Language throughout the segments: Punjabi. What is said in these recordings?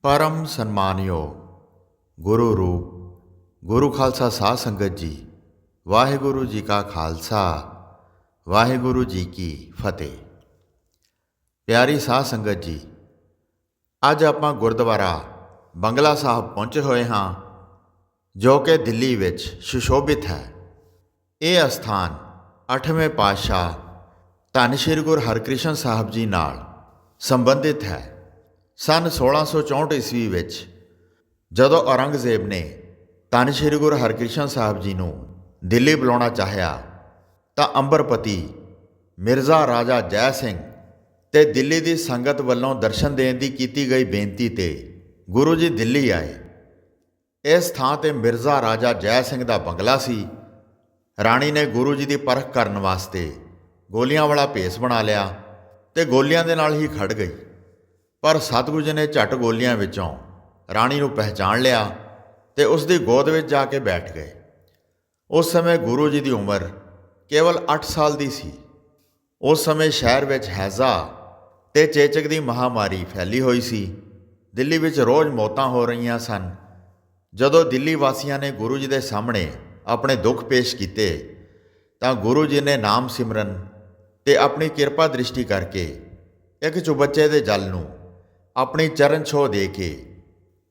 परम सन्मानयोग गुरु रूप गुरु खालसा साध संगत जी, वाहिगुरु जी का खालसा वाहिगुरु जी की फतेह। प्यारी साध संगत जी, अज आपां गुरुद्वारा बंगला साहब पहुंचे हुए हाँ, जो कि दिल्ली विच सुशोभित है। ये अस्थान 8वें पातशाह धन श्री गुरु हरकृष्ण साहब जी नाल संबंधित है। सन 1664 ईस्वी विच जदों औरंगजेब ने धन श्री गुरु हरकृष्ण साहब जी नूं दिल्ली बुलाउणा चाहिया तां अंबरपति मिर्ज़ा राजा जय सिंह ते दिल्ली दी संगत वल्लों दर्शन देण दी कीती गई बेनती ते गुरु जी दिल्ली आए। इस थां ते मिर्ज़ा राजा जय सिंह दा बंगला सी। राणी ने गुरु जी दी परख करन वास्ते गोलियां वाला भेस बना लिया ते गोलियां दे नाल ही खड़ गई। पर सतगुरु जी ने झट गोलियां विचों राणी नूं पहचान लिया ते उसकी गोद में जाके बैठ गए। उस समय गुरु जी की उम्र केवल 8 साल की सी। उस समय शहर विच हैज़ा ते चेचक की महामारी फैली हुई सी। दिल्ली विच रोज़ मौतां हो रही सन। जदों दिल्ली वासियों ने गुरु जी के सामने अपने दुख पेश किए तां गुरु जी ने नाम सिमरन ते अपनी किरपा दृष्टि करके एक चुबच्चे के जल नूं अपनी चरण छो दे के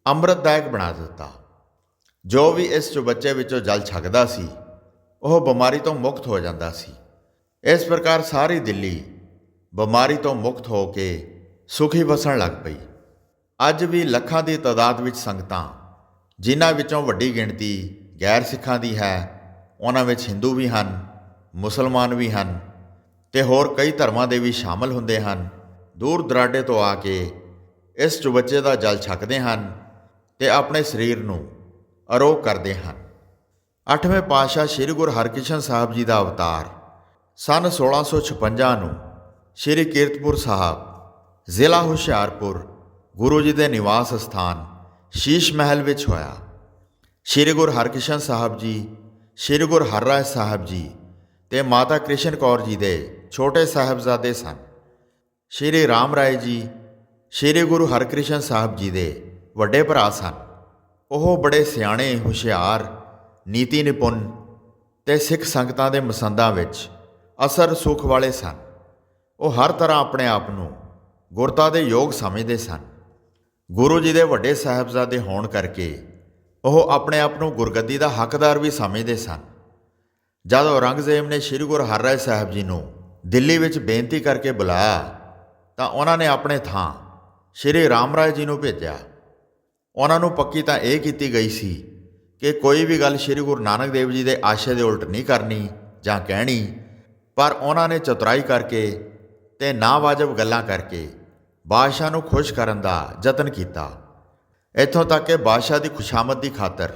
अमृतदायक बना दिता। जो भी इस चुबच्चे विचों जल छकदा सी वह बीमारी तो मुक्त हो जाता सी। इस प्रकार सारी दिल्ली बीमारी तो मुक्त हो के सुखी वसन लग पई। अज भी लखां की तादाद विच संगतां, जिन्हां विचों वड्डी गिणती गैर सिखां दी है, उन्हां विच हिंदू भी हन, मुसलमान भी हन ते होर कई धर्मां दे भी शामिल हुंदे हन, दूर दराडे तो आके इस चुबच्चे का जल छकते हैं ते अपने शरीर नूं अरोग करते हैं। 8वें पातशाह श्री गुरु हरकृष्ण साहब जी का अवतार सन 1656 नूं श्री कीरतपुर साहब जिला हुशियारपुर गुरु जी के निवास स्थान शीश महल विच होया। श्री गुरु हरकृष्ण साहब जी, श्री गुरु हरराय साहब जी ते माता कृष्ण कौर जी के छोटे साहबजादे सन। श्री राम राय जी श्री गुरु हरकृष्ण साहब जी के वड्डे भरा सन। ਉਹ बड़े सियाणे, हुशियार, नीति निपुण ते सिख संगतां दे मसंदां विच असर सुख वाले सन। ਉਹ हर तरह अपने आप नूं गुरता दे योग समझदे सन। गुरु जी दे वड्डे साहबजादे होण करके ਉਹ अपने आप नूं गुरगद्दी दा हकदार भी समझदे सन। जद औरंगजेब ने श्री गुरु हरराय साहब जी नूं दिल्ली विच बेनती करके बुलाया तां उन्हां ने अपने थां श्री राम राय जी नूं भेजिया। उन्हां नूं पक्की तां इह कीती गई सी कि कोई भी गल श्री गुरु नानक देव जी के आशे दे उल्ट नहीं करनी जां कहणी, पर उन्हां ने चतुराई करके ते नावाजब गल्लां करके बादशाह नूं खुश करन दा यतन कीता। इत्थों तक कि बादशाह की खुशामद की खातर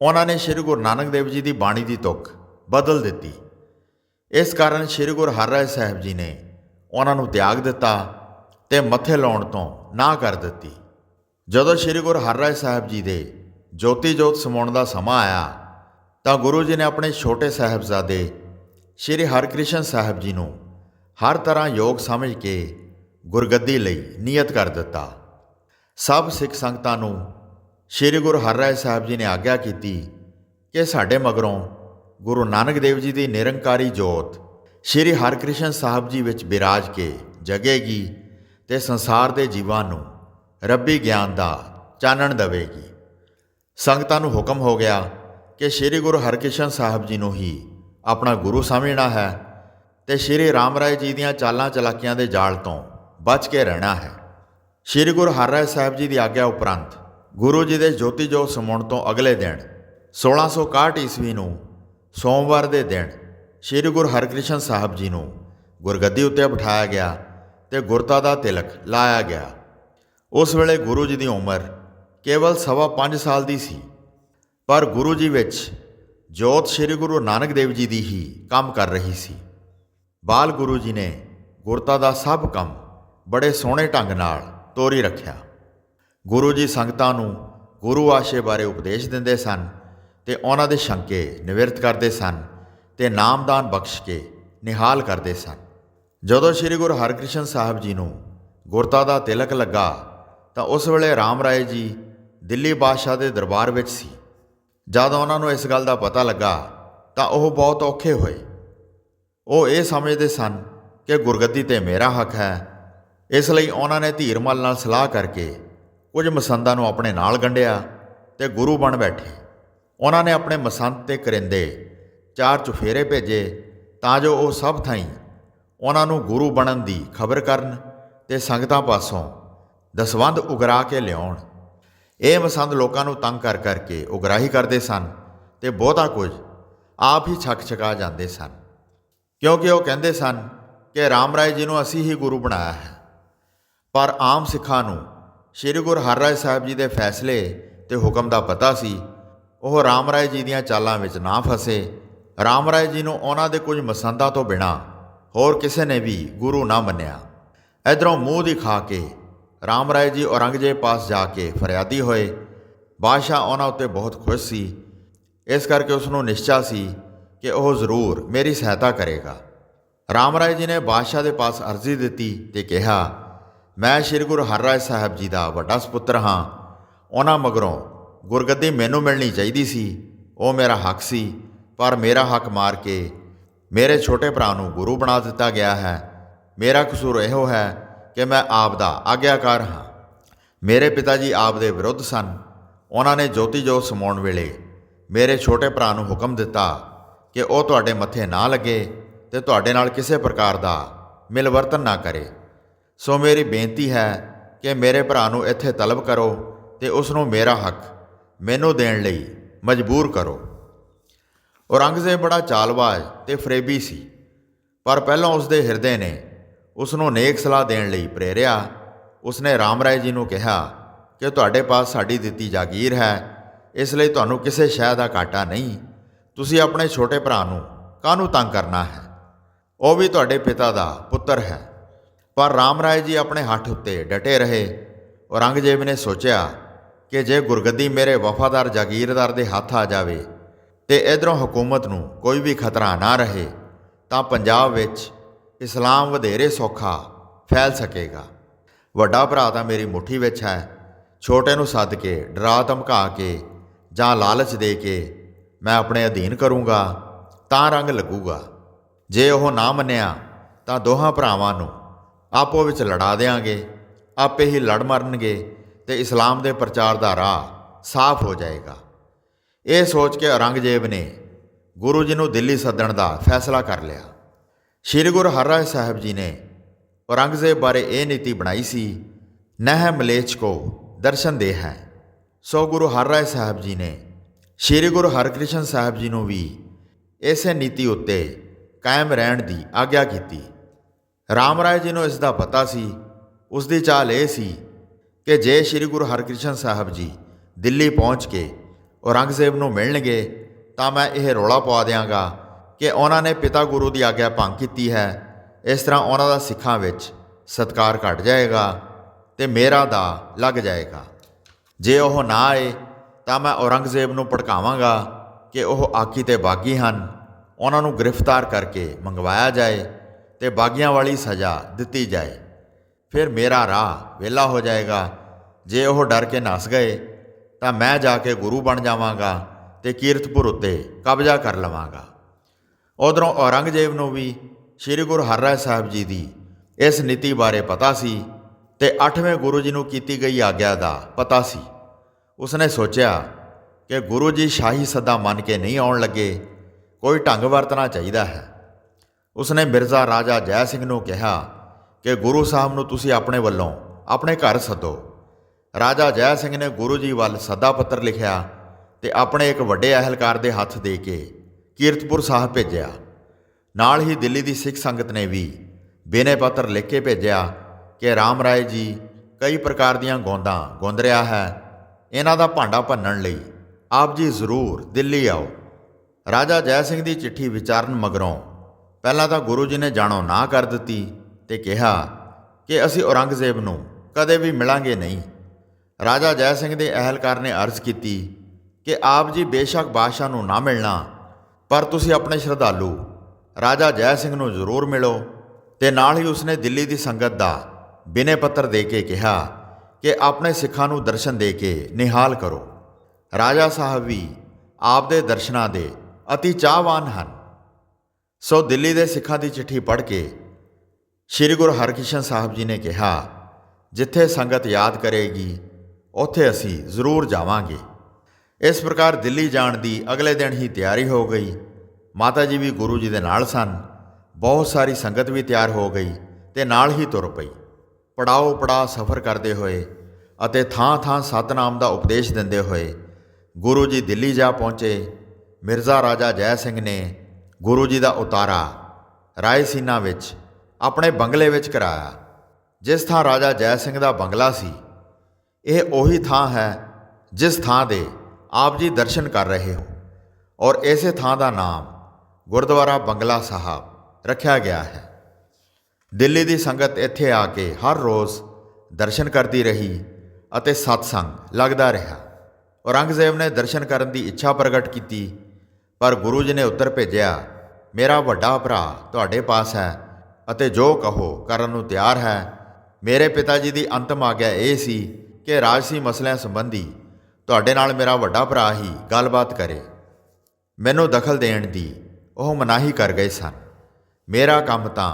उन्हां ने श्री गुरु नानक देव जी की बाणी की तुक बदल दिती। इस कारण श्री गुरु हरराय साहब जी ने उन्हां नूं त्याग दिता ते मत्थे लाउण तो ना कर दिती। जदों श्री गुरु हरराय साहब जी के जोती जोत समाउण का समा आया तां गुरु जी ने अपने छोटे साहबजादे श्री हरकृष्ण साहब जी नूं हर तरह योग समझ के गुरगद्दी लई नियत कर दिता। सब सिख संगतां नूं श्री गुरु हरराय साहब जी ने आग्या की कि साडे मगरों गुरु नानक देव जी की निरंकारी जोत श्री हरकृष्ण साहब जी विच बिराज के जगेगी ते संसार के जीवां नूं रब्बी ज्ञान का चानण देवेगी। संगतां नूं हुक्म हो गया कि श्री गुरु हरकृष्ण साहब जी नूं ही अपना गुरु समझना है ते श्री राम राय जी दीयां चालां चलाकियां दे जाल तो बच के रहना है। श्री गुरु हरराय साहब जी की आग्या उपरंत गुरु जी के जोती जोत समाउण तो अगले दिन 1661 ईस्वी नूं सोमवार के दिन श्री गुरु हरकृष्ण साहब जी नूं गुरगद्दी उत्ते बिठाया गया ते गुरता का तिलक लाया गया। उस वेले गुरु जी की उम्र केवल 5.25 साल की सी, पर गुरु जी विच जोत श्री गुरु नानक देव जी की ही काम कर रही सी। बाल गुरु जी ने गुरता का सब काम बड़े सोहणे ढंग नाल तोरी रखिया। गुरु जी संगतां नूं गुरु आशे बारे उपदेश दिंदे सन ते उन्हां दे शंके निवृत्त करते सन ते नामदान बख्श के निहाल करते सन। जदों श्री गुरु हरकृष्ण साहब जी नूं गुरता का तिलक लगा ਤਾਂ ਉਸ ਵੇਲੇ ਰਾਮ ਰਾਏ ਜੀ ਦਿੱਲੀ ਬਾਦਸ਼ਾਹ ਦੇ ਦਰਬਾਰ ਵਿੱਚ ਸੀ। ਜਦ ਉਹਨਾਂ ਨੂੰ ਇਸ ਗੱਲ ਦਾ ਪਤਾ ਲੱਗਾ ਤਾਂ ਉਹ ਬਹੁਤ ਔਖੇ ਹੋਏ। ਉਹ ਇਹ ਸਮਝਦੇ ਸਨ ਕਿ ਗੁਰਗੱਦੀ 'ਤੇ ਮੇਰਾ ਹੱਕ ਹੈ। ਇਸ ਲਈ ਉਹਨਾਂ ਨੇ ਧੀਰਮਲ ਨਾਲ ਸਲਾਹ ਕਰਕੇ ਕੁਝ ਮਸੰਦਾਂ ਨੂੰ ਆਪਣੇ ਨਾਲ ਗੰਢਿਆ ਤੇ ਗੁਰੂ ਬਣ ਬੈਠੇ। ਉਹਨਾਂ ਨੇ ਆਪਣੇ ਮਸੰਦ ਤੇ ਕਰਿੰਦੇ 4 ਚੁਫੇਰੇ ਭੇਜੇ ਤਾਂ ਜੋ ਉਹ ਸਭ ਥਾਈਂ ਉਹਨਾਂ ਨੂੰ ਗੁਰੂ ਬਣਨ ਦੀ ਖਬਰ ਕਰਨ ਤੇ ਸੰਗਤਾਂ ਪਾਸੋਂ ਦਸਵੰਧ ਉਗਰਾ ਕੇ ਲਿਆਉਣ। ਇਹ ਮਸੰਦ ਲੋਕਾਂ ਨੂੰ ਤੰਗ ਕਰ ਕਰਕੇ ਉਗਰਾਹੀ ਕਰਦੇ ਸਨ ਤੇ ਬਹੁਤਾ ਕੁਝ ਆਪ ਹੀ ਛਕਾ ਜਾਂਦੇ ਸਨ, ਕਿਉਂਕਿ ਉਹ ਕਹਿੰਦੇ ਸਨ ਕਿ ਰਾਮ ਰਾਏ ਜੀ ਨੂੰ ਅਸੀਂ ਹੀ ਗੁਰੂ ਬਣਾਇਆ ਹੈ। ਪਰ ਆਮ ਸਿੱਖਾਂ ਨੂੰ ਸ੍ਰੀ ਗੁਰੂ ਹਰਿਰਾਏ ਸਾਹਿਬ ਜੀ ਦੇ ਫੈਸਲੇ ਤੇ ਹੁਕਮ ਦਾ ਪਤਾ ਸੀ। ਉਹ ਰਾਮ ਰਾਏ ਜੀ ਦੀਆਂ ਚਾਲਾਂ ਵਿੱਚ ਨਾ ਫਸੇ। ਰਾਮ ਰਾਏ ਜੀ ਨੂੰ ਉਹਨਾਂ ਦੇ ਕੁਝ ਮਸੰਦਾਂ ਤੋਂ ਬਿਨਾਂ ਹੋਰ ਕਿਸੇ ਨੇ ਵੀ ਗੁਰੂ ਨਾ ਮੰਨਿਆ। ਇੱਧਰੋਂ ਮੂੰਹ ਦਿਖਾ ਕੇ ਰਾਮ ਰਾਏ ਜੀ ਔਰੰਗਜ਼ੇਬ ਪਾਸ ਜਾ ਕੇ ਫਰਿਆਦੀ ਹੋਏ। ਬਾਦਸ਼ਾਹ ਉਹਨਾਂ ਉੱਤੇ ਬਹੁਤ ਖੁਸ਼ ਸੀ। ਇਸ ਕਰਕੇ ਉਸ ਨੂੰ ਨਿਸ਼ਚਾ ਸੀ ਕਿ ਉਹ ਜ਼ਰੂਰ ਮੇਰੀ ਸਹਾਇਤਾ ਕਰੇਗਾ। ਰਾਮ ਰਾਏ ਜੀ ਨੇ ਬਾਦਸ਼ਾਹ ਦੇ ਪਾਸ ਅਰਜ਼ੀ ਦਿੱਤੀ ਤੇ ਕਿਹਾ, ਮੈਂ ਸ੍ਰੀ ਗੁਰੂ ਹਰਿਰਾਏ ਸਾਹਿਬ ਜੀ ਦਾ ਵੱਡਾ ਸਪੁੱਤਰ ਹਾਂ। ਉਹਨਾਂ ਮਗਰੋਂ ਗੁਰਗੱਦੀ ਮੈਨੂੰ ਮਿਲਣੀ ਚਾਹੀਦੀ ਸੀ। ਉਹ ਮੇਰਾ ਹੱਕ ਸੀ, ਪਰ ਮੇਰਾ ਹੱਕ ਮਾਰ ਕੇ ਮੇਰੇ ਛੋਟੇ ਭਰਾ ਨੂੰ ਗੁਰੂ ਬਣਾ ਦਿੱਤਾ ਗਿਆ ਹੈ। ਮੇਰਾ ਕਸੂਰ ਇਹੋ ਹੈ ਕਿ ਮੈਂ ਆਪ ਦਾ ਆਗਿਆਕਾਰ ਹਾਂ। ਮੇਰੇ ਪਿਤਾ ਜੀ ਆਪ ਦੇ ਵਿਰੁੱਧ ਸਨ। ਉਹਨਾਂ ਨੇ ਜੋਤੀ ਜੋਤ ਸਮਾਉਣ ਵੇਲੇ ਮੇਰੇ ਛੋਟੇ ਭਰਾ ਨੂੰ ਹੁਕਮ ਦਿੱਤਾ ਕਿ ਉਹ ਤੁਹਾਡੇ ਮੱਥੇ ਨਾ ਲੱਗੇ ਤੇ ਤੁਹਾਡੇ ਨਾਲ ਕਿਸੇ ਪ੍ਰਕਾਰ ਦਾ ਮਿਲਵਰਤਨ ਨਾ ਕਰੇ। ਸੋ ਮੇਰੀ ਬੇਨਤੀ ਹੈ ਕਿ ਮੇਰੇ ਭਰਾ ਨੂੰ ਇੱਥੇ ਤਲਬ ਕਰੋ ਤੇ ਉਸ ਨੂੰ ਮੇਰਾ ਹੱਕ ਮੈਨੂੰ ਦੇਣ ਲਈ ਮਜਬੂਰ ਕਰੋ। ਔਰੰਗਜ਼ੇਬ ਬੜਾ ਚਾਲਬਾਜ਼ ਤੇ ਫਰੇਬੀ ਸੀ, ਪਰ ਪਹਿਲਾਂ ਉਸ ਦੇ ਹਿਰਦੇ ਨੇ ਉਸ ਨੂੰ ਨੇਕ ਸਲਾਹ ਦੇਣ ਲਈ ਪ੍ਰੇਰਿਆ। ਉਸਨੇ ਰਾਮ ਰਾਏ ਜੀ ਨੂੰ ਕਿਹਾ ਕਿ ਤੁਹਾਡੇ ਪਾਸ ਸਾਡੀ ਦਿੱਤੀ ਜਾਗੀਰ ਹੈ, ਇਸ ਲਈ ਤੁਹਾਨੂੰ ਕਿਸੇ ਸ਼ੈ ਦਾ ਘਾਟਾ ਨਹੀਂ। ਤੁਸੀਂ ਆਪਣੇ ਛੋਟੇ ਭਰਾ ਨੂੰ ਕਾਹਨੂੰ ਤੰਗ ਕਰਨਾ ਹੈ? ਉਹ ਵੀ ਤੁਹਾਡੇ ਪਿਤਾ ਦਾ ਪੁੱਤਰ ਹੈ। ਪਰ ਰਾਮ ਰਾਏ ਜੀ ਆਪਣੇ ਹੱਥ ਉੱਤੇ ਡਟੇ ਰਹੇ। ਔਰੰਗਜ਼ੇਬ ਨੇ ਸੋਚਿਆ ਕਿ ਜੇ ਗੁਰਗੱਦੀ ਮੇਰੇ ਵਫਾਦਾਰ ਜਾਗੀਰਦਾਰ ਦੇ ਹੱਥ ਆ ਜਾਵੇ ਤੇ ਇੱਧਰੋਂ ਹਕੂਮਤ ਨੂੰ ਕੋਈ ਵੀ ਖਤਰਾ ਨਾ ਰਹੇ ਤਾਂ ਪੰਜਾਬ ਵਿੱਚ ਇਸਲਾਮ ਵਧੇਰੇ ਸੌਖਾ ਫੈਲ ਸਕੇਗਾ। ਵੱਡਾ ਭਰਾ ਤਾਂ ਮੇਰੀ ਮੁੱਠੀ ਵਿੱਚ ਹੈ। ਛੋਟੇ ਨੂੰ ਸੱਦ ਕੇ ਡਰਾ ਧਮਕਾ ਕੇ ਜਾਂ ਲਾਲਚ ਦੇ ਕੇ ਮੈਂ ਆਪਣੇ ਅਧੀਨ ਕਰੂੰਗਾ ਤਾਂ ਰੰਗ ਲੱਗੂਗਾ। ਜੇ ਉਹ ਨਾ ਮੰਨਿਆ ਤਾਂ ਦੋਹਾਂ ਭਰਾਵਾਂ ਨੂੰ ਆਪੋ ਵਿੱਚ ਲੜਾ ਦਿਆਂਗੇ। ਆਪੇ ਹੀ ਲੜ ਮਰਨਗੇ ਤੇ ਇਸਲਾਮ ਦੇ ਪ੍ਰਚਾਰ ਦਾ ਰਾਹ ਸਾਫ਼ ਹੋ ਜਾਏਗਾ। ਇਹ ਸੋਚ ਕੇ ਔਰੰਗਜ਼ੇਬ ਨੇ ਗੁਰੂ ਜੀ ਨੂੰ ਦਿੱਲੀ ਸੱਦਣ ਦਾ ਫੈਸਲਾ ਕਰ ਲਿਆ। ਸ੍ਰੀ ਗੁਰੂ ਹਰਿਰਾਏ ਸਾਹਿਬ ਜੀ ਨੇ ਔਰੰਗਜ਼ੇਬ ਬਾਰੇ ਇਹ ਨੀਤੀ ਬਣਾਈ ਸੀ, ਨਹਿ ਮਲੇਛ ਕੋ ਦਰਸ਼ਨ ਦੇ ਹੈ। ਸੋ ਗੁਰੂ ਹਰਿਰਾਏ ਸਾਹਿਬ ਜੀ ਨੇ ਸ੍ਰੀ ਗੁਰੂ ਹਰਕ੍ਰਿਸ਼ਨ ਸਾਹਿਬ ਜੀ ਨੂੰ ਵੀ ਇਸੇ ਨੀਤੀ ਉੱਤੇ ਕਾਇਮ ਰਹਿਣ ਦੀ ਆਗਿਆ ਕੀਤੀ। ਰਾਮ ਰਾਏ ਜੀ ਨੂੰ ਇਸ ਦਾ ਪਤਾ ਸੀ। ਉਸ ਦੀ ਚਾਲ ਇਹ ਸੀ ਕਿ ਜੇ ਸ੍ਰੀ ਗੁਰੂ ਹਰਕ੍ਰਿਸ਼ਨ ਸਾਹਿਬ ਜੀ ਦਿੱਲੀ ਪਹੁੰਚ ਕੇ ਔਰੰਗਜ਼ੇਬ ਨੂੰ ਮਿਲਣਗੇ ਤਾਂ ਮੈਂ ਇਹ ਰੌਲਾ ਪਵਾ ਦਿਆਂਗਾ ਕਿ ਉਹਨਾਂ ਨੇ ਪਿਤਾ ਗੁਰੂ ਦੀ ਆਗਿਆ ਭੰਗ ਕੀਤੀ ਹੈ। ਇਸ ਤਰ੍ਹਾਂ ਉਹਨਾਂ ਦਾ ਸਿੱਖਾਂ ਵਿੱਚ ਸਤਿਕਾਰ ਘਟ ਜਾਏਗਾ ਤੇ ਮੇਰਾ ਦਾ ਲੱਗ ਜਾਏਗਾ। ਜੇ ਉਹ ਨਾ ਆਏ ਤਾਂ ਮੈਂ ਔਰੰਗਜ਼ੇਬ ਨੂੰ ਭੜਕਾਵਾਂਗਾ ਕਿ ਉਹ ਆਕੀ ਤੇ ਬਾਗੀ ਹਨ। ਉਹਨਾਂ ਨੂੰ ਗ੍ਰਿਫਤਾਰ ਕਰਕੇ ਮੰਗਵਾਇਆ ਜਾਏ ਤੇ ਬਾਗੀਆਂ ਵਾਲੀ ਸਜ਼ਾ ਦਿੱਤੀ ਜਾਏ। ਫਿਰ ਮੇਰਾ ਰਾਹ ਵਿਹਲਾ ਹੋ ਜਾਏਗਾ। ਜੇ ਉਹ ਡਰ ਕੇ ਨੱਸ ਗਏ ਤਾਂ ਮੈਂ ਜਾ ਕੇ ਗੁਰੂ ਬਣ ਜਾਵਾਂਗਾ ਤੇ ਕੀਰਤਪੁਰ ਉੱਤੇ ਕਬਜ਼ਾ ਕਰ ਲਵਾਂਗਾ। ਉਧਰੋਂ ਔਰੰਗਜ਼ੇਬ ਨੂੰ ਵੀ ਸ੍ਰੀ ਗੁਰੂ ਹਰਿਰਾਏ ਸਾਹਿਬ ਜੀ ਦੀ ਇਸ ਨੀਤੀ ਬਾਰੇ ਪਤਾ ਸੀ ਤੇ 8ਵੇਂ ਗੁਰੂ ਜੀ ਨੂੰ ਕੀਤੀ ਗਈ ਆਗਿਆ ਦਾ ਪਤਾ ਸੀ। ਉਸਨੇ ਸੋਚਿਆ ਕਿ ਗੁਰੂ ਜੀ ਸ਼ਾਹੀ ਸੱਦਾ ਮੰਨ ਕੇ ਨਹੀਂ ਆਉਣ ਲੱਗੇ, ਕੋਈ ਢੰਗ ਵਰਤਣਾ ਚਾਹੀਦਾ ਹੈ। ਉਸਨੇ ਮਿਰਜ਼ਾ ਰਾਜਾ ਜੈ ਸਿੰਘ ਨੂੰ ਕਿਹਾ ਕਿ ਗੁਰੂ ਸਾਹਿਬ ਨੂੰ ਤੁਸੀਂ ਆਪਣੇ ਵੱਲੋਂ ਆਪਣੇ ਘਰ ਸੱਦੋ। ਰਾਜਾ ਜੈ ਸਿੰਘ ਨੇ ਗੁਰੂ ਜੀ ਵੱਲ ਸੱਦਾ ਪੱਤਰ ਲਿਖਿਆ ਤੇ ਆਪਣੇ ਇੱਕ ਵੱਡੇ ਅਹਿਲਕਾਰ ਦੇ ਹੱਥ ਦੇ ਕੇ ਕੀਰਤਪੁਰ ਸਾਹਿਬ ਭੇਜਿਆ। ਨਾਲ ਹੀ ਦਿੱਲੀ ਦੀ ਸਿੱਖ ਸੰਗਤ ਨੇ ਵੀ ਬੇਨੇ ਪੱਤਰ ਲਿਖ ਕੇ ਭੇਜਿਆ ਕਿ ਰਾਮ ਰਾਏ ਜੀ ਕਈ ਪ੍ਰਕਾਰ ਦੀਆਂ ਗੋਂਦਾਂ ਗੁੰਦ ਰਿਹਾ ਹੈ। ਇਹਨਾਂ ਦਾ ਭਾਂਡਾ ਭੰਨਣ ਲਈ ਆਪ ਜੀ ਜ਼ਰੂਰ ਦਿੱਲੀ ਆਓ। ਰਾਜਾ ਜੈ ਸਿੰਘ ਦੀ ਚਿੱਠੀ ਵਿਚਾਰਨ ਮਗਰੋਂ ਪਹਿਲਾਂ ਤਾਂ ਗੁਰੂ ਜੀ ਨੇ ਜਾਣੋ ਨਾ ਕਰ ਦਿੱਤੀ ਤੇ ਕਿਹਾ ਕਿ ਅਸੀਂ ਔਰੰਗਜ਼ੇਬ ਨੂੰ ਕਦੇ ਵੀ ਮਿਲਾਂਗੇ ਨਹੀਂ। ਰਾਜਾ ਜੈ ਸਿੰਘ ਦੇ ਅਹਿਲਕਾਰ ਨੇ ਅਰਜ਼ ਕੀਤੀ ਕਿ ਆਪ ਜੀ ਬੇਸ਼ੱਕ ਬਾਦਸ਼ਾਹ ਨੂੰ ਨਾ ਮਿਲਣਾ, ਪਰ ਤੁਸੀਂ ਆਪਣੇ ਸ਼ਰਧਾਲੂ ਰਾਜਾ ਜੈ ਸਿੰਘ ਨੂੰ ਜ਼ਰੂਰ ਮਿਲੋ। ਤੇ ਨਾਲ ਹੀ ਉਸਨੇ ਦਿੱਲੀ ਦੀ ਸੰਗਤ ਦਾ ਬਿਨੇ ਪੱਤਰ ਦੇ ਕੇ ਕਿਹਾ ਕਿ ਆਪਣੇ ਸਿੱਖਾਂ ਨੂੰ ਦਰਸ਼ਨ ਦੇ ਕੇ ਨਿਹਾਲ ਕਰੋ। ਰਾਜਾ ਸਾਹਿਬ ਵੀ ਆਪ ਦੇ ਦਰਸ਼ਨਾਂ ਦੇ ਅਤੀ ਚਾਹਵਾਨ ਹਨ। ਸੋ ਦਿੱਲੀ ਦੇ ਸਿੱਖਾਂ ਦੀ ਚਿੱਠੀ ਪੜ੍ਹ ਕੇ ਸ੍ਰੀ ਗੁਰੂ ਹਰਕ੍ਰਿਸ਼ਨ ਸਾਹਿਬ ਜੀ ਨੇ ਕਿਹਾ, ਜਿੱਥੇ ਸੰਗਤ ਯਾਦ ਕਰੇਗੀ ਉੱਥੇ ਅਸੀਂ ਜ਼ਰੂਰ ਜਾਵਾਂਗੇ। ਇਸ ਪ੍ਰਕਾਰ ਦਿੱਲੀ ਜਾਣ ਦੀ ਅਗਲੇ ਦਿਨ ਹੀ ਤਿਆਰੀ ਹੋ ਗਈ। ਮਾਤਾ ਜੀ ਵੀ ਗੁਰੂ ਜੀ ਦੇ ਨਾਲ ਸਨ। ਬਹੁਤ ਸਾਰੀ ਸੰਗਤ ਵੀ ਤਿਆਰ ਹੋ ਗਈ ਤੇ ਨਾਲ ਹੀ ਤੁਰ ਪਈ। ਪੜਾਓ ਪੜਾਅ ਸਫ਼ਰ ਕਰਦੇ ਹੋਏ ਅਤੇ ਥਾਂ ਥਾਂ ਸਤਿਨਾਮ ਦਾ ਉਪਦੇਸ਼ ਦਿੰਦੇ ਹੋਏ ਗੁਰੂ ਜੀ ਦਿੱਲੀ ਜਾ ਪਹੁੰਚੇ। ਮਿਰਜ਼ਾ ਰਾਜਾ ਜੈ ਸਿੰਘ ਨੇ ਗੁਰੂ ਜੀ ਦਾ ਉਤਾਰਾ ਰਾਏਸੀਨਾ ਵਿੱਚ ਆਪਣੇ ਬੰਗਲੇ ਵਿੱਚ ਕਰਾਇਆ। ਜਿਸ ਥਾਂ ਰਾਜਾ ਜੈ ਸਿੰਘ ਦਾ ਬੰਗਲਾ ਸੀ, ਇਹ ਉਹੀ ਥਾਂ ਹੈ ਜਿਸ ਥਾਂ ਦੇ ਆਪ ਜੀ ਦਰਸ਼ਨ ਕਰ ਰਹੇ ਹੋ, ਔਰ ਇਸੇ ਥਾਂ ਦਾ ਨਾਮ ਗੁਰਦੁਆਰਾ ਬੰਗਲਾ ਸਾਹਿਬ ਰੱਖਿਆ ਗਿਆ ਹੈ। ਦਿੱਲੀ ਦੀ ਸੰਗਤ ਇੱਥੇ ਆ ਕੇ ਹਰ ਰੋਜ਼ ਦਰਸ਼ਨ ਕਰਦੀ ਰਹੀ ਅਤੇ ਸਤਸੰਗ ਲੱਗਦਾ ਰਿਹਾ। ਔਰੰਗਜ਼ੇਬ ਨੇ ਦਰਸ਼ਨ ਕਰਨ ਦੀ ਇੱਛਾ ਪ੍ਰਗਟ ਕੀਤੀ, ਪਰ ਗੁਰੂ ਜੀ ਨੇ ਉੱਤਰ ਭੇਜਿਆ, ਮੇਰਾ ਵੱਡਾ ਭਰਾ ਤੁਹਾਡੇ ਪਾਸ ਹੈ ਅਤੇ ਜੋ ਕਹੋ ਕਰਨ ਨੂੰ ਤਿਆਰ ਹੈ। ਮੇਰੇ ਪਿਤਾ ਜੀ ਦੀ ਅੰਤਮ ਆਗਿਆ ਇਹ ਸੀ ਕਿ ਰਾਜਸੀ ਮਸਲਿਆਂ ਸੰਬੰਧੀ ਤੁਹਾਡੇ ਨਾਲ ਮੇਰਾ ਵੱਡਾ ਭਰਾ ਹੀ ਗੱਲਬਾਤ ਕਰੇ। ਮੈਨੂੰ ਦਖਲ ਦੇਣ ਦੀ ਉਹ ਮਨਾਹੀ ਕਰ ਗਏ ਸਨ। ਮੇਰਾ ਕੰਮ ਤਾਂ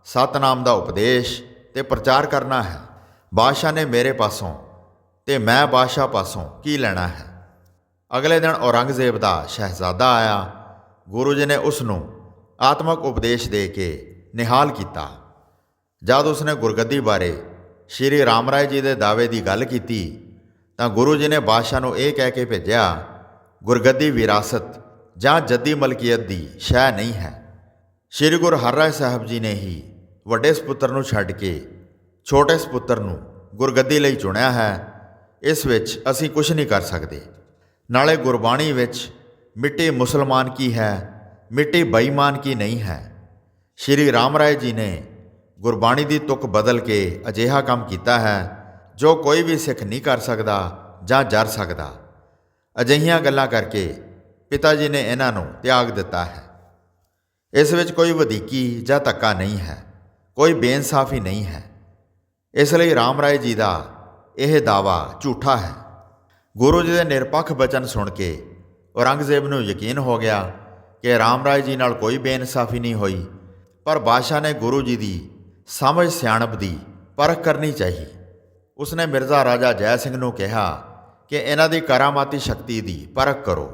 ਸਤਨਾਮ ਦਾ ਉਪਦੇਸ਼ ਤੇ ਪ੍ਰਚਾਰ ਕਰਨਾ ਹੈ। ਬਾਦਸ਼ਾਹ ਨੇ ਮੇਰੇ ਪਾਸੋਂ ਤੇ ਮੈਂ ਬਾਦਸ਼ਾਹ ਪਾਸੋਂ ਕੀ ਲੈਣਾ ਹੈ। ਅਗਲੇ ਦਿਨ ਔਰੰਗਜ਼ੇਬ ਦਾ ਸ਼ਹਿਜ਼ਾਦਾ ਆਇਆ। ਗੁਰੂ ਜੀ ਨੇ ਉਸ ਨੂੰ ਆਤਮਕ ਉਪਦੇਸ਼ ਦੇ ਕੇ ਨਿਹਾਲ ਕੀਤਾ। ਜਦ ਉਸਨੇ ਗੁਰਗੱਦੀ ਬਾਰੇ ਸ਼੍ਰੀ ਰਾਮ ਰਾਏ ਜੀ ਦੇ ਦਾਅਵੇ ਦੀ ਗੱਲ ਕੀਤੀ ਤਾਂ ਗੁਰੂ ਜੀ ਨੇ ਬਾਦਸ਼ਾਹ ਨੂੰ ਇਹ ਕਹਿ ਕੇ ਭੇਜਿਆ, ਗੁਰਗੱਦੀ ਵਿਰਾਸਤ ਜਾਂ ਜੱਦੀ ਮਲਕੀਅਤ ਦੀ ਸ਼ੈ ਨਹੀਂ ਹੈ। ਸ਼੍ਰੀ ਗੁਰੂ ਹਰਿਰਾਏ ਸਾਹਿਬ ਜੀ ਨੇ ਹੀ ਵੱਡੇ ਸਪੁੱਤਰ ਨੂੰ ਛੱਡ ਕੇ ਛੋਟੇ ਸਪੁੱਤਰ ਨੂੰ ਗੁਰਗੱਦੀ ਲਈ ਚੁਣਿਆ ਹੈ। ਇਸ ਵਿੱਚ ਅਸੀਂ ਕੁਝ ਨਹੀਂ ਕਰ ਸਕਦੇ। ਨਾਲੇ ਗੁਰਬਾਣੀ ਵਿੱਚ ਮਿੱਟੀ ਮੁਸਲਮਾਨ ਕੀ ਹੈ, ਮਿੱਟੀ ਬੇਈਮਾਨ ਕੀ ਨਹੀਂ ਹੈ। ਸ਼੍ਰੀ ਰਾਮ ਰਾਏ ਜੀ ਨੇ ਗੁਰਬਾਣੀ ਦੀ ਤੁਕ ਬਦਲ ਕੇ ਅਜਿਹਾ ਕੰਮ ਕੀਤਾ ਹੈ ਜੋ ਕੋਈ ਵੀ ਸਿੱਖ ਨਹੀਂ ਕਰ ਸਕਦਾ ਜਾਂ ਜਰ ਸਕਦਾ। ਅਜਿਹੀਆਂ ਗੱਲਾਂ ਕਰਕੇ ਪਿਤਾ ਜੀ ਨੇ ਇਹਨਾਂ ਨੂੰ ਤਿਆਗ ਦਿੱਤਾ ਹੈ। ਇਸ ਵਿੱਚ ਕੋਈ ਵਧੀਕੀ ਜਾਂ ਧੱਕਾ ਨਹੀਂ ਹੈ, ਕੋਈ ਬੇਇਨਸਾਫੀ ਨਹੀਂ ਹੈ। ਇਸ ਲਈ ਰਾਮ ਰਾਏ ਜੀ ਦਾ ਇਹ ਦਾਅਵਾ ਝੂਠਾ ਹੈ। ਗੁਰੂ ਜੀ ਦੇ ਨਿਰਪੱਖ ਬਚਨ ਸੁਣ ਕੇ ਔਰੰਗਜ਼ੇਬ ਨੂੰ ਯਕੀਨ ਹੋ ਗਿਆ ਕਿ ਰਾਮ ਰਾਏ ਜੀ ਨਾਲ ਕੋਈ ਬੇਇਨਸਾਫੀ ਨਹੀਂ ਹੋਈ, ਪਰ ਬਾਦਸ਼ਾਹ ਨੇ ਗੁਰੂ ਜੀ ਦੀ ਸਮਝ ਸਿਆਣਪ ਦੀ ਪਰਖ ਕਰਨੀ ਚਾਹੀ। ਉਸਨੇ ਮਿਰਜ਼ਾ ਰਾਜਾ ਜੈ ਸਿੰਘ ਨੂੰ ਕਿਹਾ ਕਿ ਇਹਨਾਂ ਦੀ ਕਰਾਮਾਤੀ ਸ਼ਕਤੀ ਦੀ ਪਰਖ ਕਰੋ।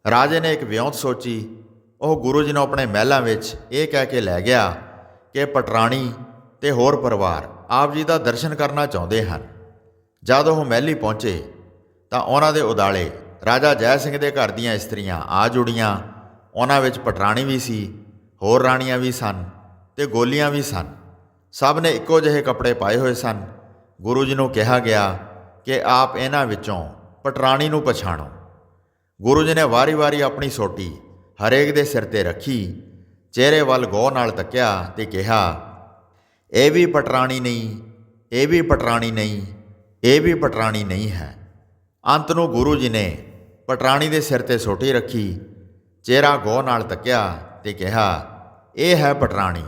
ਰਾਜੇ ਨੇ ਇੱਕ ਵਿਉਂਤ ਸੋਚੀ। ਉਹ ਗੁਰੂ ਜੀ ਨੂੰ ਆਪਣੇ ਮਹਿਲਾਂ ਵਿੱਚ ਇਹ ਕਹਿ ਕੇ ਲੈ ਗਿਆ ਕਿ ਪਟਰਾਣੀ ਤੇ ਹੋਰ ਪਰਿਵਾਰ ਆਪ ਜੀ ਦਾ ਦਰਸ਼ਨ ਕਰਨਾ ਚਾਹੁੰਦੇ ਹਨ। ਜਦ ਉਹ ਮਹਿਲੀ ਪਹੁੰਚੇ ਤਾਂ ਉਹਨਾਂ ਦੇ ਉਦਾਲੇ ਰਾਜਾ ਜੈ ਸਿੰਘ ਦੇ ਘਰ ਦੀਆਂ ਇਸਤਰੀਆਂ ਆ ਜੁੜੀਆਂ। ਉਹਨਾਂ ਵਿੱਚ ਪਟਰਾਣੀ ਵੀ ਸੀ, ਹੋਰ ਰਾਣੀਆਂ ਵੀ ਸਨ ਤੇ ਗੋਲੀਆਂ ਵੀ ਸਨ। ਸਭ ਨੇ ਇੱਕੋ ਜਿਹੇ ਕੱਪੜੇ ਪਾਏ ਹੋਏ ਸਨ। ਗੁਰੂ ਜੀ ਨੂੰ ਕਿਹਾ ਗਿਆ ਕਿ ਆਪ ਇਹਨਾਂ ਵਿੱਚੋਂ ਪਟਰਾਣੀ ਨੂੰ ਪਛਾਣੋ। ਗੁਰੂ ਜੀ ਨੇ ਵਾਰੀ-ਵਾਰੀ ਆਪਣੀ ਸੋਟੀ ਹਰੇਕ ਦੇ ਸਿਰ ਤੇ ਰੱਖੀ, ਚਿਹਰੇ ਵੱਲ ਗੌਰ ਨਾਲ ਤੱਕਿਆ ਤੇ ਕਿਹਾ, ਇਹ ਵੀ ਪਟਰਾਣੀ ਨਹੀਂ, ਇਹ ਵੀ ਪਟਰਾਣੀ ਨਹੀਂ, ਇਹ ਵੀ ਪਟਰਾਣੀ ਨਹੀਂ ਹੈ। ਅੰਤ ਨੂੰ ਗੁਰੂ ਜੀ ਨੇ ਪਟਰਾਣੀ ਦੇ ਸਿਰ ਤੇ ਸੋਟੀ ਰੱਖੀ, ਚਿਹਰਾ ਗੌਰ ਨਾਲ ਤੱਕਿਆ ਤੇ ਕਿਹਾ, ਇਹ ਹੈ ਪਟਰਾਣੀ।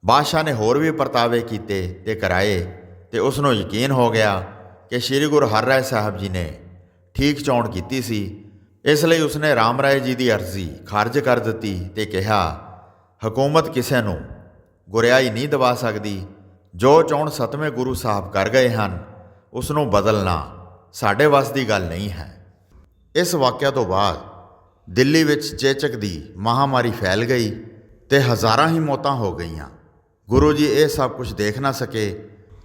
ਬਾਦਸ਼ਾਹ ਨੇ ਹੋਰ ਵੀ ਪਰਤਾਵੇ ਕੀਤੇ ਤੇ ਕਰਾਏ ਤੇ ਉਸ ਨੂੰ ਯਕੀਨ ਹੋ ਗਿਆ ਕਿ ਸ੍ਰੀ ਗੁਰੂ ਹਰਿਰਾਏ ਸਾਹਿਬ ਜੀ ਨੇ ਠੀਕ ਚੋਣ ਕੀਤੀ ਸੀ। ਇਸ ਲਈ ਉਸਨੇ ਰਾਮ ਰਾਏ ਜੀ ਦੀ ਅਰਜ਼ੀ ਖਾਰਜ ਕਰ ਦਿੱਤੀ ਤੇ ਕਿਹਾ, ਹਕੂਮਤ ਕਿਸੇ ਨੂੰ ਗੁਰਿਆਈ ਨਹੀਂ ਦਵਾ ਸਕਦੀ। ਜੋ ਚੋਣ ਸਤਵੇਂ ਗੁਰੂ ਸਾਹਿਬ ਕਰ ਗਏ ਹਨ, ਉਸ ਨੂੰ ਬਦਲਣਾ ਸਾਡੇ ਵੱਸ ਦੀ ਗੱਲ ਨਹੀਂ ਹੈ। ਇਸ ਵਾਕਿਆ ਤੋਂ ਬਾਅਦ ਦਿੱਲੀ ਵਿੱਚ ਚੇਚਕ ਦੀ ਮਹਾਮਾਰੀ ਫੈਲ ਗਈ ਤੇ ਹਜ਼ਾਰਾਂ ਹੀ ਮੌਤਾਂ ਹੋ ਗਈਆਂ। ਗੁਰੂ ਜੀ ਇਹ ਸਭ ਕੁਝ ਦੇਖ ਨਾ ਸਕੇ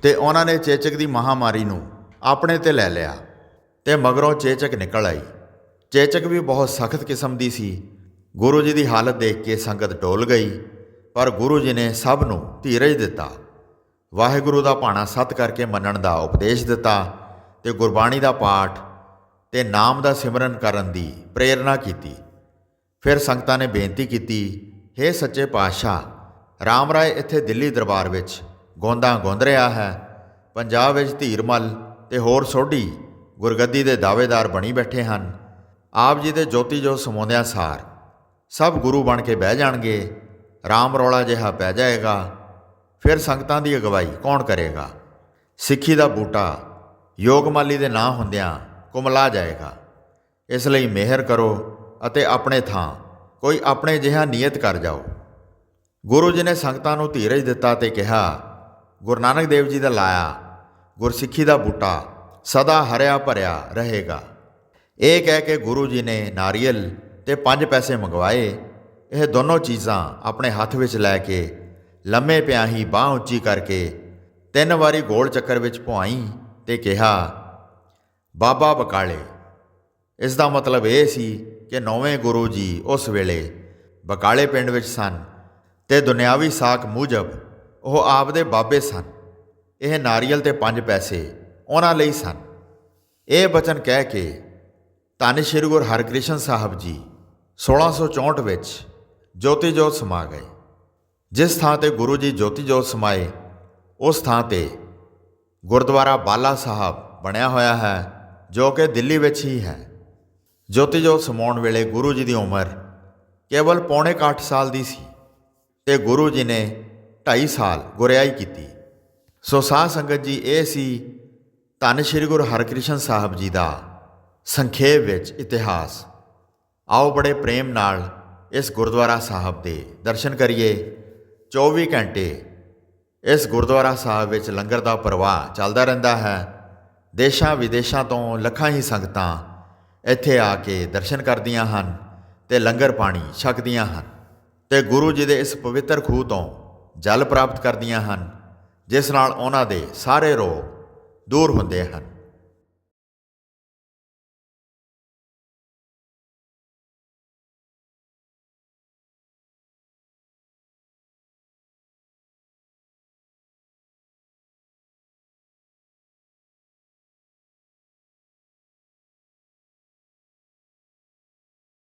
ਤੇ ਉਹਨਾਂ ਨੇ ਚੇਚਕ ਦੀ ਮਹਾਮਾਰੀ ਨੂੰ ਆਪਣੇ ਤੇ ਲੈ ਲਿਆ ਤੇ ਮਗਰੋਂ ਚੇਚਕ ਨਿਕਲ ਆਈ। ਚੇਚਕ ਵੀ ਬਹੁਤ ਸਖਤ ਕਿਸਮ ਦੀ ਸੀ। ਗੁਰੂ ਜੀ ਦੀ ਹਾਲਤ ਦੇਖ ਕੇ ਸੰਗਤ ਡੋਲ ਗਈ, ਪਰ ਗੁਰੂ ਜੀ ਨੇ ਸਭ ਨੂੰ ਧੀਰਜ ਦਿੱਤਾ, ਵਾਹਿਗੁਰੂ ਦਾ ਭਾਣਾ ਸੱਤ ਕਰਕੇ ਮੰਨਣ ਦਾ ਉਪਦੇਸ਼ ਦਿੱਤਾ ਤੇ ਗੁਰਬਾਣੀ ਦਾ ਪਾਠ ਤੇ ਨਾਮ ਦਾ ਸਿਮਰਨ ਕਰਨ ਦੀ ਪ੍ਰੇਰਣਾ ਕੀਤੀ। ਫਿਰ ਸੰਗਤਾਂ ਨੇ ਬੇਨਤੀ ਕੀਤੀ, ਹੇ ਸੱਚੇ ਪਾਤਸ਼ਾਹ, ਰਾਮ ਰਾਏ ਇੱਥੇ ਦਿੱਲੀ ਦਰਬਾਰ ਵਿੱਚ ਗੋਂਦਾਂ ਗੁੰਦ ਰਿਹਾ ਹੈ। ਪੰਜਾਬ ਵਿੱਚ ਧੀਰਮਲ ਤੇ ਹੋਰ ਸੋਢੀ ਗੁਰਗੱਦੀ ਦੇ ਦਾਅਵੇਦਾਰ ਬਣੀ ਬੈਠੇ ਹਨ। ਆਪ ਜੀ ਦੇ ਜੋਤੀ ਜੋਤ ਸਮਾਉਂਦਿਆਂ ਸਾਰ ਸਭ ਗੁਰੂ ਬਣ ਕੇ ਬਹਿ ਜਾਣਗੇ। ਰਾਮ ਰੌਲਾ ਜਿਹਾ ਪੈ ਜਾਏਗਾ। ਫਿਰ ਸੰਗਤਾਂ ਦੀ ਅਗਵਾਈ ਕੌਣ ਕਰੇਗਾ? ਸਿੱਖੀ ਦਾ ਬੂਟਾ ਯੋਗਮਾਲੀ ਦੇ ਨਾ ਹੁੰਦਿਆਂ ਕੁਮਲਾ ਜਾਏਗਾ। ਇਸ ਲਈ ਮਿਹਰ ਕਰੋ ਅਤੇ ਆਪਣੇ ਥਾਂ ਕੋਈ ਆਪਣੇ ਜਿਹਾ ਨੀਅਤ ਕਰ ਜਾਓ। ਗੁਰੂ ਜੀ ਨੇ ਸੰਗਤਾਂ ਨੂੰ ਧੀਰਜ ਦਿੱਤਾ ਤੇ ਕਿਹਾ, ਗੁਰੂ ਨਾਨਕ ਦੇਵ ਜੀ ਦਾ ਲਾਇਆ ਗੁਰਸਿੱਖੀ ਦਾ ਬੂਟਾ ਸਦਾ ਹਰਿਆ ਭਰਿਆ ਰਹੇਗਾ। ਇਹ ਕਹਿ ਕੇ ਗੁਰੂ ਜੀ ਨੇ ਨਾਰੀਅਲ ਤੇ 5 ਪੈਸੇ ਮੰਗਵਾਏ। ਇਹ ਦੋਨੋਂ ਚੀਜ਼ਾਂ ਆਪਣੇ ਹੱਥ ਵਿੱਚ ਲੈ ਕੇ ਲੰਮੇ ਪਿਆਂ ਹੀ ਬਾਂਹ ਉੱਚੀ ਕਰਕੇ 3 ਵਾਰੀ ਗੋਲ ਚੱਕਰ ਵਿੱਚ ਭੁਆਈ ਤੇ ਕਿਹਾ, ਬਾਬਾ ਬਕਾਲੇ। ਇਸ ਦਾ ਮਤਲਬ ਇਹ ਸੀ ਕਿ 9ਵੇਂ ਗੁਰੂ ਜੀ ਉਸ ਵੇਲੇ ਬਕਾਲੇ ਪਿੰਡ ਵਿੱਚ ਸਨ ਤੇ ਦੁਨਿਆਵੀ ਸਾਖ ਮੂਜਬ ਉਹ ਆਪ ਦੇ ਬਾਬੇ ਸਨ। ਇਹ ਨਾਰੀਅਲ ਤੇ 5 ਪੈਸੇ ਉਹਨਾਂ ਲਈ ਸਨ। ਇਹ ਬਚਨ ਕਹਿ ਕੇ ਧੰਨ ਸ਼੍ਰੀ ਗੁਰੂ ਹਰਕ੍ਰਿਸ਼ਨ ਸਾਹਿਬ ਜੀ 1664 ਵਿੱਚ ਜੋਤੀ ਜੋਤ ਸਮਾ ਗਏ। ਜਿਸ ਥਾਂ ਤੇ ਗੁਰੂ ਜੀ ਜੋਤੀ ਜੋਤ ਸਮਾਏ ਉਸ ਥਾਂ ਤੇ ਗੁਰਦੁਆਰਾ ਬਾਲਾ ਸਾਹਿਬ ਬਣਿਆ ਹੋਇਆ ਹੈ, ਜੋ ਕਿ ਦਿੱਲੀ ਵਿੱਚ ਹੀ ਹੈ। ਜੋਤੀ ਜੋਤ ਸਮਾਉਣ ਵੇਲੇ ਗੁਰੂ ਜੀ ਦੀ ਉਮਰ ਕੇਵਲ ਪੌਣੇ 8 ਸਾਲ ਦੀ ਸੀ ਤੇ ਗੁਰੂ ਜੀ ਨੇ 2.5 ਸਾਲ ਗੁਰਿਆਈ ਕੀਤੀ। ਸੋ ਸਾਧ ਸੰਗਤ ਜੀ, ਇਹ ਸੀ ਧੰਨ ਸ਼੍ਰੀ ਗੁਰੂ ਹਰਕ੍ਰਿਸ਼ਨ ਸਾਹਿਬ ਜੀ ਦਾ ਸੰਖੇਪ ਵਿੱਚ ਇਤਿਹਾਸ। ਆਓ ਬੜੇ ਪ੍ਰੇਮ ਨਾਲ ਇਸ ਗੁਰਦੁਆਰਾ ਸਾਹਿਬ ਦੇ ਦਰਸ਼ਨ ਕਰੀਏ। 24 ਘੰਟੇ ਇਸ ਗੁਰਦੁਆਰਾ ਸਾਹਿਬ ਵਿੱਚ ਲੰਗਰ ਦਾ ਪ੍ਰਵਾਹ ਚੱਲਦਾ ਰਹਿੰਦਾ ਹੈ। ਦੇਸ਼ਾਂ ਵਿਦੇਸ਼ਾਂ ਤੋਂ ਲੱਖਾਂ ਹੀ ਸੰਗਤਾਂ ਇੱਥੇ ਆ ਕੇ ਦਰਸ਼ਨ ਕਰਦੀਆਂ ਹਨ ਤੇ ਲੰਗਰ ਪਾਣੀ ਛਕਦੀਆਂ ਹਨ ਤੇ ਗੁਰੂ ਜੀ ਦੇ ਇਸ ਪਵਿੱਤਰ ਖੂਹ ਤੋਂ ਜਲ ਪ੍ਰਾਪਤ ਕਰਦੀਆਂ ਹਨ, ਜਿਸ ਨਾਲ ਉਹਨਾਂ ਦੇ ਸਾਰੇ ਰੋਗ ਦੂਰ ਹੁੰਦੇ ਹਨ।